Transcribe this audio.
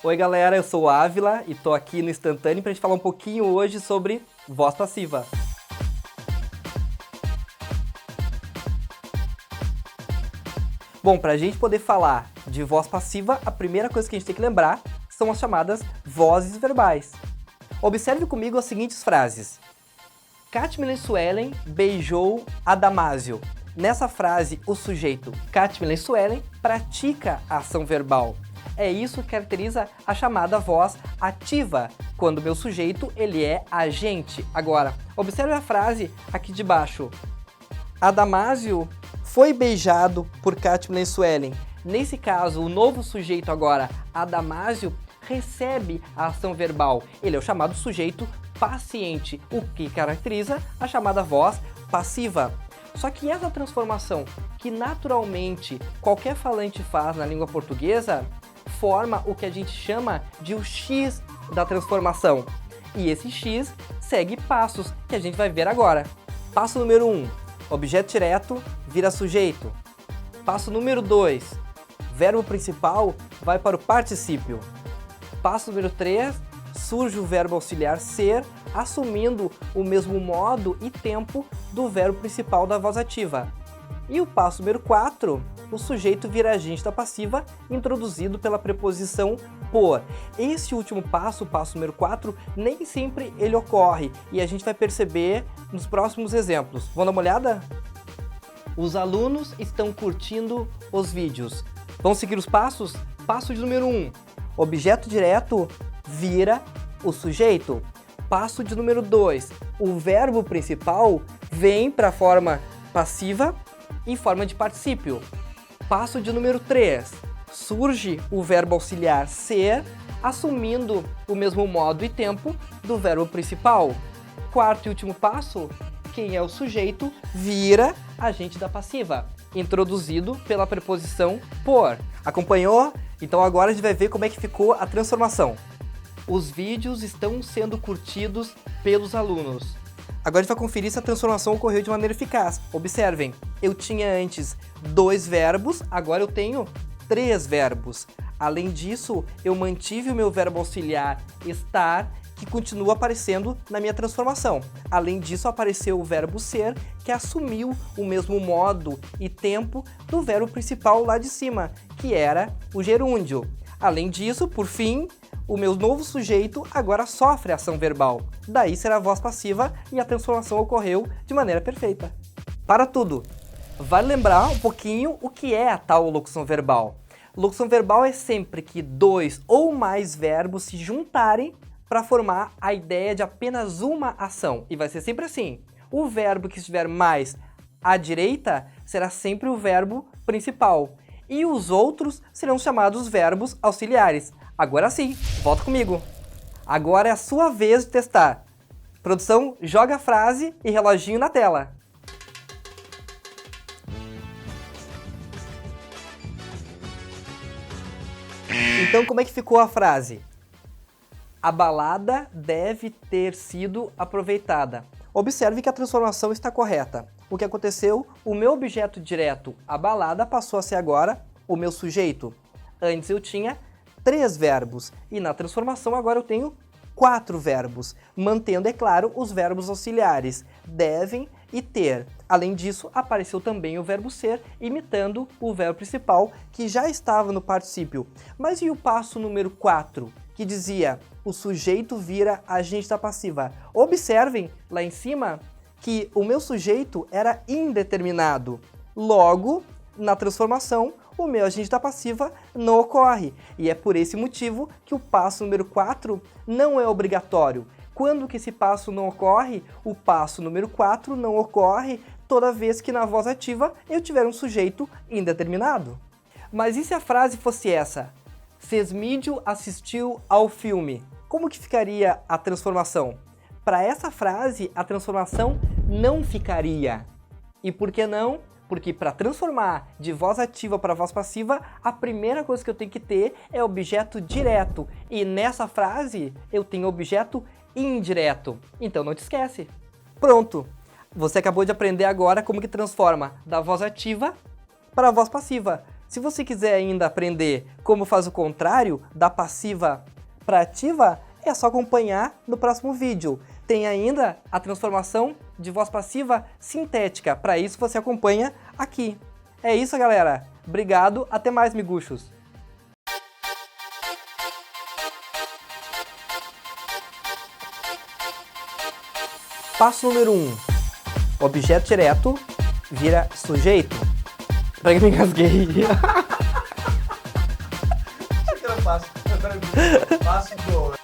Oi galera, eu sou o Ávila e tô aqui no Instantâneo pra gente falar um pouquinho hoje sobre voz passiva. Bom, pra gente poder falar de voz passiva, a primeira coisa que a gente tem que lembrar são as chamadas vozes verbais. Observe comigo as seguintes frases. Katmillen Suellen beijou a Damásio. Nessa frase, o sujeito Katmillen Suellen pratica a ação verbal. É isso que caracteriza a chamada voz ativa, quando o meu sujeito ele é agente. Agora, observe a frase aqui de baixo. Adamásio foi beijado por Katmillen Suellen. Nesse caso, o novo sujeito agora, Adamásio, recebe a ação verbal. Ele é o chamado sujeito paciente, o que caracteriza a chamada voz passiva. Só que essa transformação que naturalmente qualquer falante faz na língua portuguesa forma o que a gente chama de o X da transformação. E esse X segue passos que a gente vai ver agora. Passo número 1, objeto direto vira sujeito. Passo número 2, verbo principal vai para o particípio. Passo número 3, surge o verbo auxiliar ser, assumindo o mesmo modo e tempo do verbo principal da voz ativa. E o passo número 4, o sujeito vira agente da passiva, introduzido pela preposição por. Esse último passo, o passo número 4, nem sempre ele ocorre, e a gente vai perceber nos próximos exemplos. Vamos dar uma olhada? Os alunos estão curtindo os vídeos. Vamos seguir os passos? Passo de número 1, objeto direto vira o sujeito. Passo de número 2, o verbo principal vem para a forma passiva em forma de particípio. Passo de número 3, surge o verbo auxiliar ser, assumindo o mesmo modo e tempo do verbo principal. Quarto e último passo, quem é o sujeito vira agente da passiva, introduzido pela preposição por. Acompanhou? Então agora a gente vai ver como é que ficou a transformação. Os vídeos estão sendo curtidos pelos alunos. Agora a gente vai conferir se a transformação ocorreu de maneira eficaz. Observem, eu tinha antes 2 verbos, agora eu tenho 3 verbos. Além disso, eu mantive o meu verbo auxiliar estar, que continua aparecendo na minha transformação. Além disso, apareceu o verbo ser, que assumiu o mesmo modo e tempo do verbo principal lá de cima, que era o gerúndio. Além disso, por fim, o meu novo sujeito agora sofre ação verbal. Daí será a voz passiva e a transformação ocorreu de maneira perfeita. Para tudo, vale lembrar um pouquinho o que é a tal locução verbal. Locução verbal é sempre que 2 ou mais verbos se juntarem para formar a ideia de apenas uma ação. E vai ser sempre assim. O verbo que estiver mais à direita será sempre o verbo principal. E os outros serão chamados verbos auxiliares. Agora sim, volta comigo. Agora é a sua vez de testar. Produção, joga a frase e reloginho na tela. Então, como é que ficou a frase? A balada deve ter sido aproveitada. Observe que a transformação está correta. O que aconteceu? O meu objeto direto, a balada, passou a ser agora o meu sujeito. Antes eu tinha 3 verbos e na transformação agora eu tenho 4 verbos, mantendo, é claro, os verbos auxiliares, devem e ter. Além disso, apareceu também o verbo ser, imitando o verbo principal, que já estava no particípio. Mas e o passo número 4, que dizia o sujeito vira agente da passiva? Observem lá em cima que o meu sujeito era indeterminado. Logo, na transformação, o meu agente da passiva não ocorre. E é por esse motivo que o passo número 4 não é obrigatório. Quando que esse passo não ocorre? O passo número 4 não ocorre toda vez que na voz ativa eu tiver um sujeito indeterminado. Mas e se a frase fosse essa? Sesmídio assistiu ao filme. Como que ficaria a transformação? Para essa frase, a transformação não ficaria. E por que não? Porque para transformar de voz ativa para voz passiva, a primeira coisa que eu tenho que ter é objeto direto. E nessa frase, eu tenho objeto indireto. Então não te esquece. Pronto! Você acabou de aprender agora como que transforma da voz ativa para a voz passiva. Se você quiser ainda aprender como faz o contrário, da passiva para ativa, é só acompanhar no próximo vídeo. Tem ainda a transformação de voz passiva sintética. Para isso você acompanha aqui. É isso, galera. Obrigado, até mais, miguxos. Passo número 1. Objeto direto vira sujeito. Peraí que me engasguei. Passo 2.